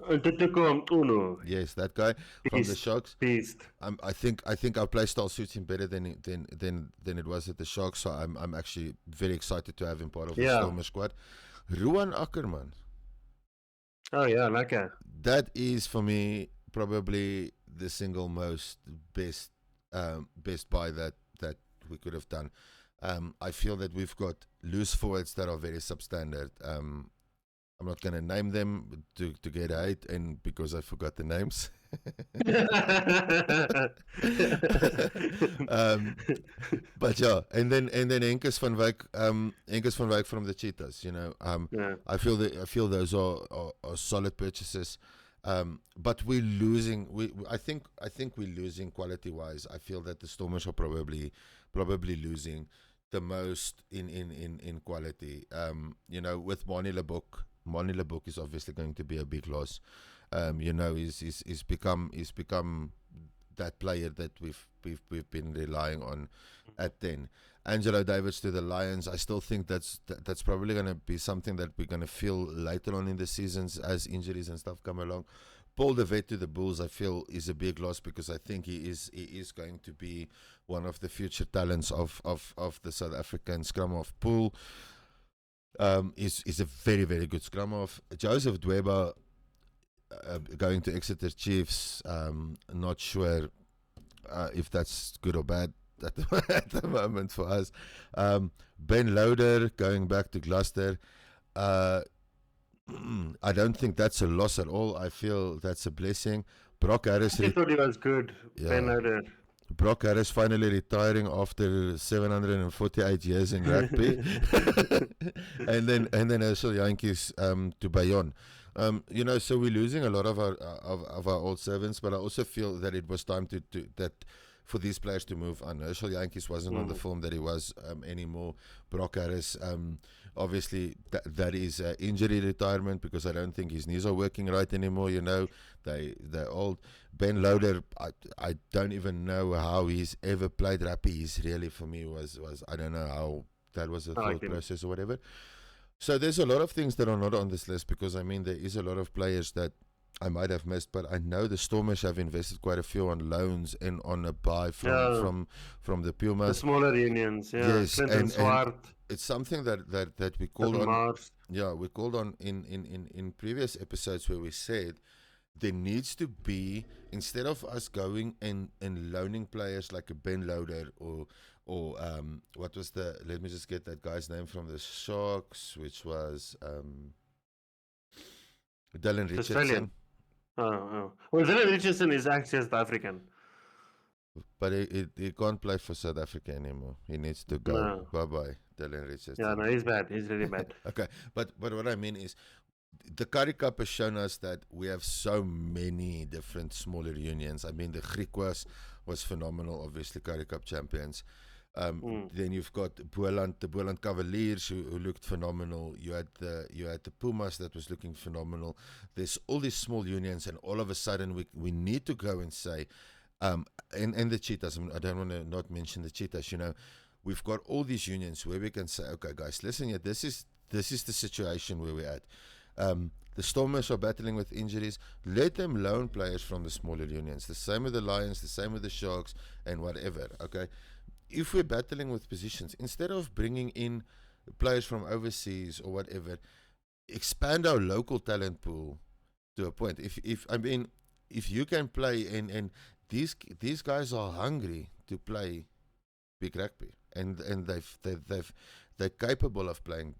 Yes, that guy from the Sharks. Beast. I think our play style suits him better than it was at the Sharks. So I'm actually very excited to have him part of the Stormer squad. Ruan Ackerman. Oh yeah, lekker. That is for me probably the single most best buy that we could have done. I feel that we've got loose forwards that are very substandard. I'm not going to name them to get hate, and because I forgot the names. But yeah, and then Enkes van Wyk from the Cheetahs. I feel those are solid purchases. But we're losing. I think we're losing quality wise. I feel that the Stormers are probably losing the most in quality. With Mani Leboeck is obviously going to be a big loss. He's become that player that we've been relying on at 10. Angelo Davids to the Lions. I still think that's probably going to be something that we're going to feel later on in the seasons as injuries and stuff come along. Paul de Vet to the Bulls, I feel, is a big loss because I think he is going to be one of the future talents of the South African scrum half pool. Is a very, very good scrum half. Joseph Dweba going to Exeter Chiefs. Not sure if that's good or bad at the moment for us. Ben Loader going back to Gloucester. I don't think that's a loss at all. I feel that's a blessing. Brock Harris. I thought he was good. Yeah. Ben Loader. Brock Harris finally retiring after 748 years in rugby. and then Herschel Jantjies to Bayonne. So we're losing a lot of our old servants, but I also feel that it was time for these players to move on. Herschel Jantjies wasn't on the form that he was anymore. Brock Harris, obviously that is injury retirement because I don't think his knees are working right anymore. They're old. Ben Loader, I don't even know how he's ever played rugby. He's really, for me, was I don't know how that was a thought process or whatever. So there's a lot of things that are not on this list because, there is a lot of players that I might have missed, but I know the Stormers have invested quite a few on loans and on a buy from the Pumas. The smaller unions, yes, Clinton Swart. It's something that we called on. Mars. Yeah, we called on in previous episodes where we said there needs to be, instead of us going and loaning players like a Ben Loader or what was let me just get that guy's name from the Sharks, which was Dylan Richardson. Australian. Oh. Well, Dylan Richardson is actually South African. But he can't play for South Africa anymore. He needs to go. No. Bye-bye, Dylan Richardson. Yeah, no, he's bad. He's really bad. Okay, but what I mean is, the Currie Cup has shown us that we have so many different smaller unions. The Griquas was phenomenal, obviously Currie Cup champions. Then you've got the Boland Cavaliers who looked phenomenal. You had the Pumas that was looking phenomenal. There's all these small unions, and all of a sudden we need to go and say, and the Cheetahs. I don't want to not mention the Cheetahs. We've got all these unions where we can say, okay, guys, listen here. This is the situation where we're at. The Stormers are battling with injuries. Let them loan players from the smaller unions. The same with the Lions, the same with the Sharks, and whatever. Okay. If we're battling with positions, instead of bringing in players from overseas or whatever, expand our local talent pool to a point. If you can play and these guys are hungry to play big rugby, and they're capable of playing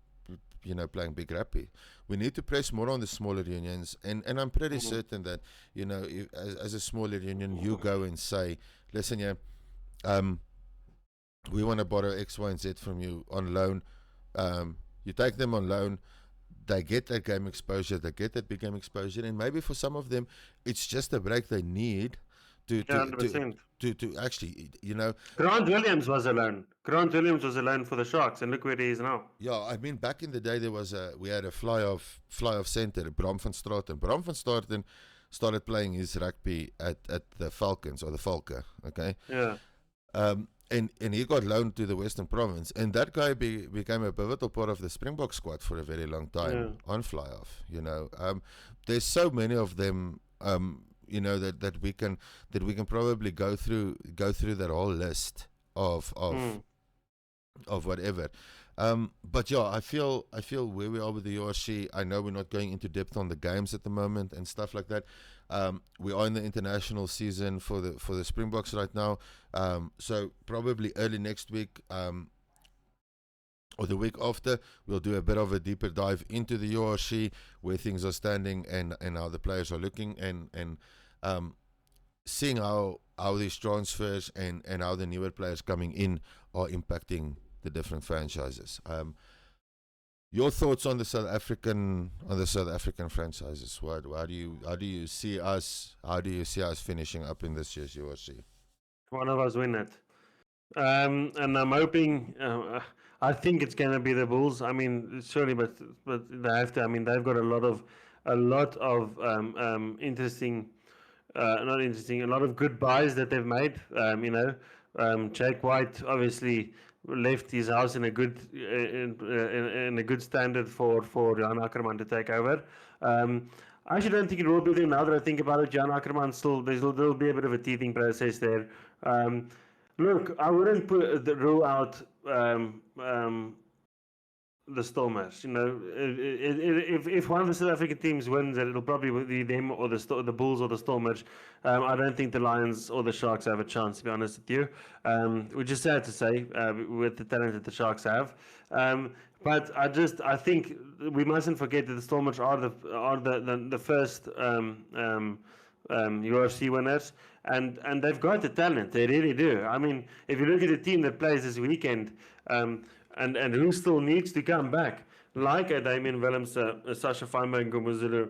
big rugby. We need to press more on the smaller unions, and I'm pretty certain that as a smaller union, you go and say, listen, we want to borrow X, Y, and Z from you on loan. You take them on loan. they get that game exposure, they get that big game exposure, and maybe for some of them, it's just a break they need to 100%. to actually, you know. Grant Williams was alone. Grant Williams was alone for the Sharks, and look where he is now. Yeah, I mean, back in the day, we had a fly off center, Bram van Straten. Bram van Straten started playing his rugby at the Falcons or the Falke, okay? Yeah. And he got loaned to the Western Province, and that guy became a pivotal part of the Springbok squad for a very long time on fly off. You know, there's so many of them. You know that we can probably go through that whole list of whatever. But yeah, I feel where we are with the URC. I know we're not going into depth on the games at the moment and stuff like that. We are in the international season for the Springboks right now. So probably early next week or the week after, we'll do a bit of a deeper dive into the URC, where things are standing and how the players are looking, and seeing how these transfers and how the newer players coming in are impacting the different franchises. Your thoughts on the South African franchises? How do you see us finishing up in this year's URC? One of us win it, and I'm hoping. I think it's going to be the Bulls. I mean, surely, but they have to. I mean, they've got a lot of interesting, not interesting, a lot of good buys that they've made. You know, Jake White obviously left his house in a good in a good standard for Jan Ackerman to take over. I actually don't think it will be there now that I think about it. Jan Ackerman there'll be a bit of a teething process there. Look, I wouldn't rule out the Stormers. You know, if one of the South African teams wins it, it'll probably be them or the Bulls or the Stormers. I don't think the Lions or the Sharks have a chance, to be honest with you, which is sad to say with the talent that the Sharks have. But I think we mustn't forget that the Stormers are the first URC winners, and they've got the talent. They really do. I mean, if you look at the team that plays this weekend, and who still needs to come back, like a Damien Willems, Sasha Feinberg, Ngumuzulu,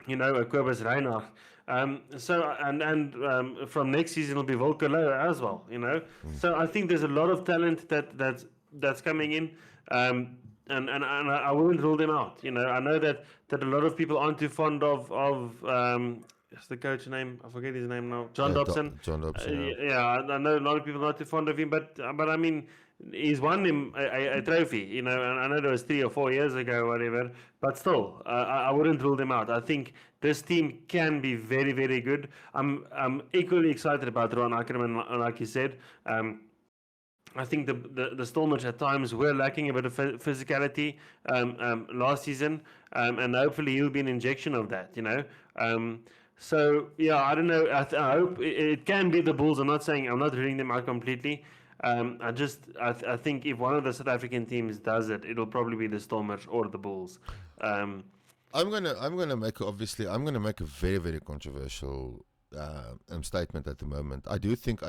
you know, a Kobus Reinach. So from next season it'll be Volker Lowe as well, you know. So I think there's a lot of talent that's coming in, and I wouldn't rule them out. You know, I know that a lot of people aren't too fond of what's the coach name? I forget his name now. John Dobson. John Dobson. Yeah, I know a lot of people are not too fond of him, but I mean, he's won him a trophy, you know, and I know that was 3 or 4 years ago or whatever, but still, I wouldn't rule them out. I think this team can be very, very good. I'm equally excited about Ron Ackerman, like you said. I think the Stormers at times were lacking a bit of physicality last season, and hopefully he'll be an injection of that, you know. So yeah, I don't know. I hope it can be the Bulls. I'm not ruling them out completely. I think if one of the South African teams does it, it'll probably be the Stormers or the Bulls. I'm gonna make a very, very controversial statement at the moment. I do think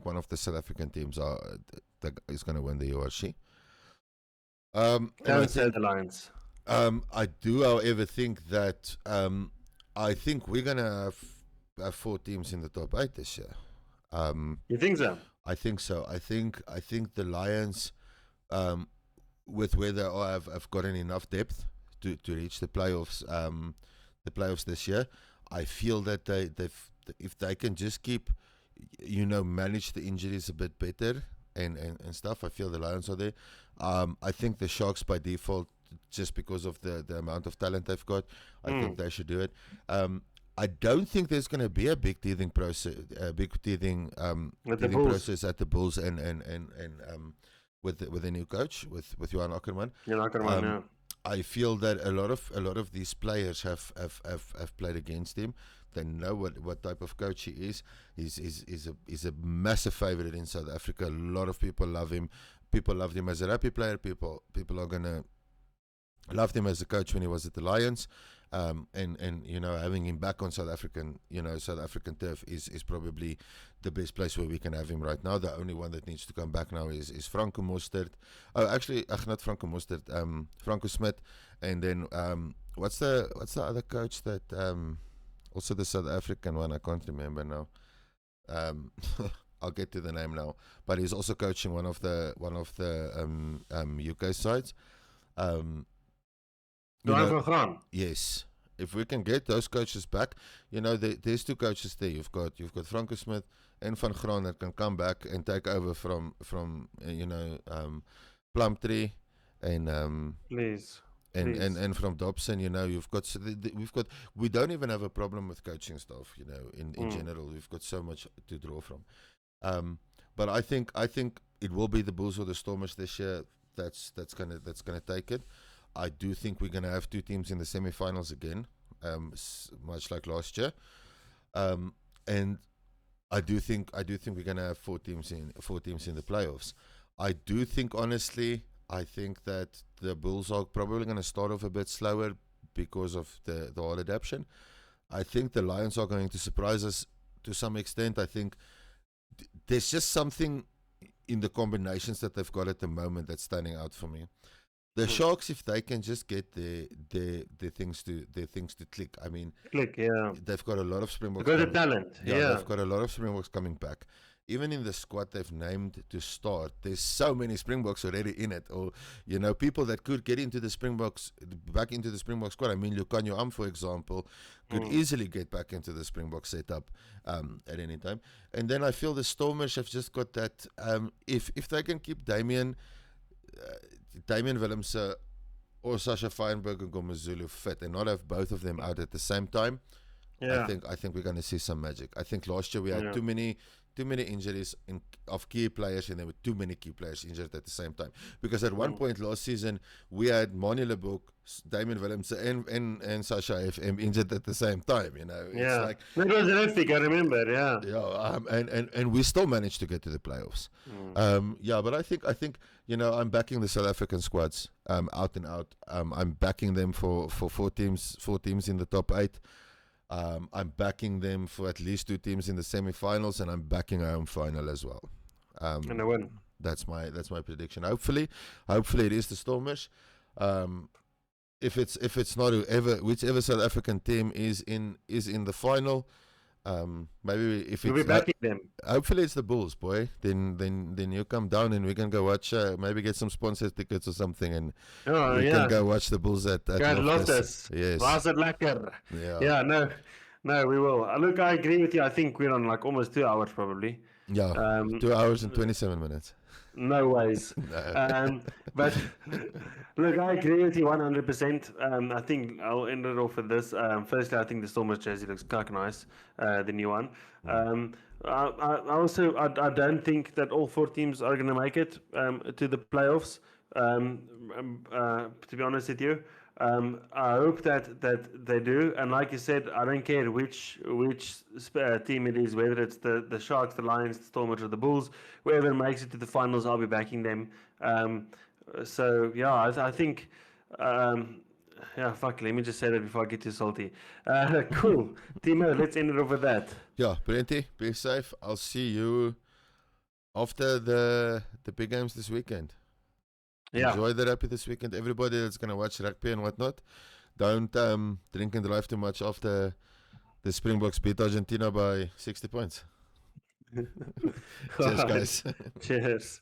one of the South African teams is going to win the URC. Don't say the Lions. I do, however, think that I think we're going to have 4 teams in the top 8 this year. You think so? I think so. I think the Lions, with where they are, have gotten enough depth to reach the playoffs. The playoffs this year. I feel that if they can just keep, you know, manage the injuries a bit better and stuff, I feel the Lions are there. I think the Sharks by default, just because of the amount of talent they've got, I think they should do it. I don't think there's going to be a big teething process, process at the Bulls and with the new coach with Johan Ackerman. Yeah. I feel that a lot of these players have played against him. They know what type of coach he is. He's a massive favorite in South Africa. A lot of people love him. People loved him as a rugby player. People are gonna loved him as a coach when he was at the Lions. And having him back on South African turf is probably the best place where we can have him right now. The only one that needs to come back now is Franco Mostert. Oh, actually, not Franco Mostert. Franco Smith, and then what's the other coach that also the South African one? I can't remember now. I'll get to the name now, but he's also coaching one of the UK sides. Van Graan. Yes, if we can get those coaches back, there's two coaches there. You've got Franco Smith and Van Graan that can come back and take over from Plumtree and Please. And from Dobson, we don't even have a problem with coaching staff, in general. We've got so much to draw from. But I think it will be the Bulls or the Stormers this year that's gonna take it. I do think we're gonna have two teams in the semi-finals again, much like last year. And I do think we're gonna have four teams in the playoffs. I do think, honestly, that the Bulls are probably going to start off a bit slower because of the hard adaptation. I think the Lions are going to surprise us to some extent. I think there's just something in the combinations that they've got at the moment that's standing out for me. The Sharks, if they can just get their things to click. I mean, they've got a lot of Springboks. They've got the talent. Yeah, they've got a lot of Springboks coming back. Even in the squad they've named to start, there's so many Springboks already in it. Or, people that could get into the Springboks, back into the Springbok squad. I mean, Lucanio for example, could easily get back into the Springbok setup at any time. And then I feel the Stormers have just got that. If they can keep Damian Willemse or Sasha Feinberg and Gomezulu fit and not have both of them out at the same time, I think we're going to see some magic. I think last year we had too many injuries of key players, and there were too many key players injured at the same time. Because at one point last season, we had Manie Leboeck, Damian Willemse, and Sasha FM injured at the same time. It's like, that was epic. I remember. And we still managed to get to the playoffs. But I think I'm backing the South African squads out and out. I'm backing them for four teams in the top 8. I'm backing them for at least 2 teams in the semi-finals, and I'm backing our home final as well. And a win. That's my prediction. Hopefully it is the Stormers. If it's not whichever South African team is in the final, maybe if we'll be backing them. Hopefully it's the Bulls, boy. Then you come down and we can go watch. Maybe get some sponsor tickets or something, and we can go watch the Bulls at Loftus. Yes. Was it lekker? No, we will. Look, I agree with you. I think we're on like almost 2 hours probably. 2 hours and 27 minutes. No ways. No. But look, I agree with you 100%. I think I'll end it off with this. Firstly, I think the Stormers jersey looks quite nice, the new one. I don't think that all 4 teams are going to make it to the playoffs. To be honest with you, I hope that they do. And like you said, I don't care which team it is, whether it's the Sharks, the Lions, the Stormers, or the Bulls. Whoever makes it to the finals, I'll be backing them. I think. Fuck, let me just say that before I get too salty. Cool. Timo, let's end it off with that. Yeah, Brenty, be safe. I'll see you after the big games this weekend. Enjoy the rugby this weekend. Everybody that's going to watch rugby and whatnot, don't drink and drive too much after the Springboks beat Argentina by 60 points. Cheers, guys. Cheers.